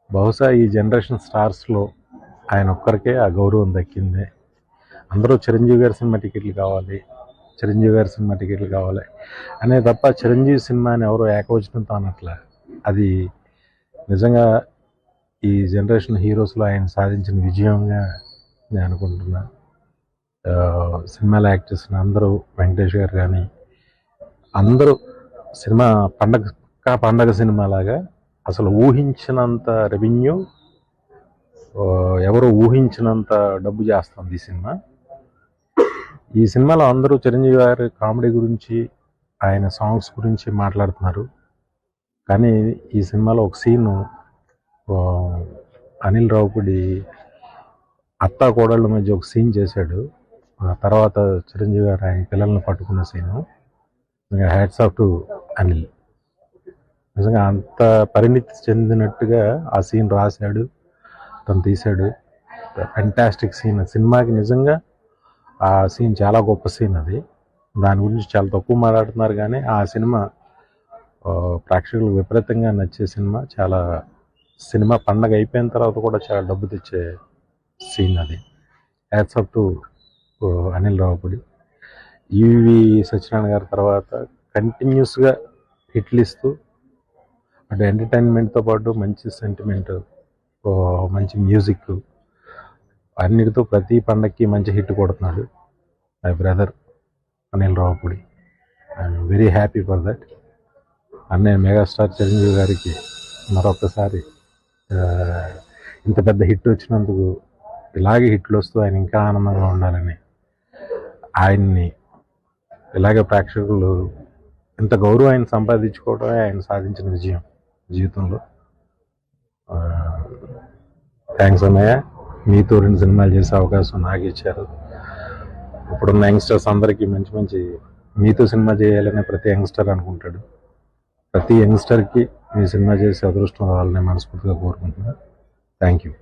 బహుశా ఈ జనరేషన్ స్టార్స్లో ఆయన ఒక్కరికే ఆ గౌరవం దక్కింది. అందరూ చిరంజీవి గారి సినిమా టికెట్లు కావాలి, చిరంజీవి గారి సినిమా టికెట్లు కావాలి అనే తప్ప చిరంజీవి సినిమాని ఎవరో ఏకవచనంతో అనట్లే. అది నిజంగా ఈ జనరేషన్ హీరోస్లో ఆయన సాధించిన విజయంగా నేను అనుకుంటున్నా. సినిమాలో యాక్ట్ చేసిన అందరూ, వెంకటేష్ గారు కానీ అందరూ సినిమా పండగ సినిమాలాగా అసలు ఊహించినంత రెవెన్యూ, ఎవరు ఊహించినంత డబ్బు చేస్తుంది ఈ సినిమా. ఈ సినిమాలో అందరూ చిరంజీవి గారి కామెడీ గురించి, ఆయన సాంగ్స్ గురించి మాట్లాడుతున్నారు. కానీ ఈ సినిమాలో ఒక సీను అనిల్ రావుపూడి అత్తా కోడళ్ళ మధ్య ఒక సీన్ చేశాడు. ఆ తర్వాత చిరంజీవి గారు ఆయన పిల్లల్ని పట్టుకున్న scene. Hats off to Anil. నిజంగా అంత పరిణితి చెందినట్టుగా ఆ సీన్ రాశాడు, తను తీశాడు. Fantastic scene. సినిమాకి నిజంగా ఆ సీన్ చాలా గొప్ప సీన్. అది దాని గురించి చాలా తక్కువ మాట్లాడుతున్నారు, కానీ ఆ సినిమా ప్రేక్షకులకు విపరీతంగా నచ్చే సినిమా. సినిమా పండగ అయిపోయిన తర్వాత కూడా చాలా డబ్బు తెచ్చే సీన్ అది. Hats off to Anil Ravipudi. EV Satyanarayana గారి తర్వాత కంటిన్యూస్గా హిట్లు ఇస్తూ అటు ఎంటర్టైన్మెంట్తో పాటు మంచి సెంటిమెంట్, మంచి మ్యూజిక్, అన్నిటితో ప్రతి పండగకి మంచి హిట్ కొడుతున్నాడు my brother Anil Ravipudi. I'm very happy for that. అన్నయ్య మెగాస్టార్ చిరంజీవి గారికి మరొకసారి ఇంత పెద్ద హిట్ వచ్చినందుకు, ఇలాగే హిట్లు వస్తూ ఆయన ఇంకా ఆనందంగా ఉండాలని, ఆయన్ని ఇలాగే ప్రేక్షకులు ఇంత గౌరవాన్ని సంపాదించుకోవడమే ఆయన సాధించిన విజయం జీవితంలో. థ్యాంక్స్ అన్నయ్య. మీతో 2 సినిమాలు చేసే అవకాశం నాకు ఇచ్చారు. ఇప్పుడున్న యంగ్స్టర్స్ అందరికీ మంచి మీతో సినిమా చేయాలనే ప్రతి యంగ్స్టర్ అనుకుంటాడు. ప్రతి యంగ్స్టర్కి మీ సినిమా చేసే అదృష్టం రావాలని మనస్ఫూర్తిగా కోరుకుంటున్నాను. Thank you.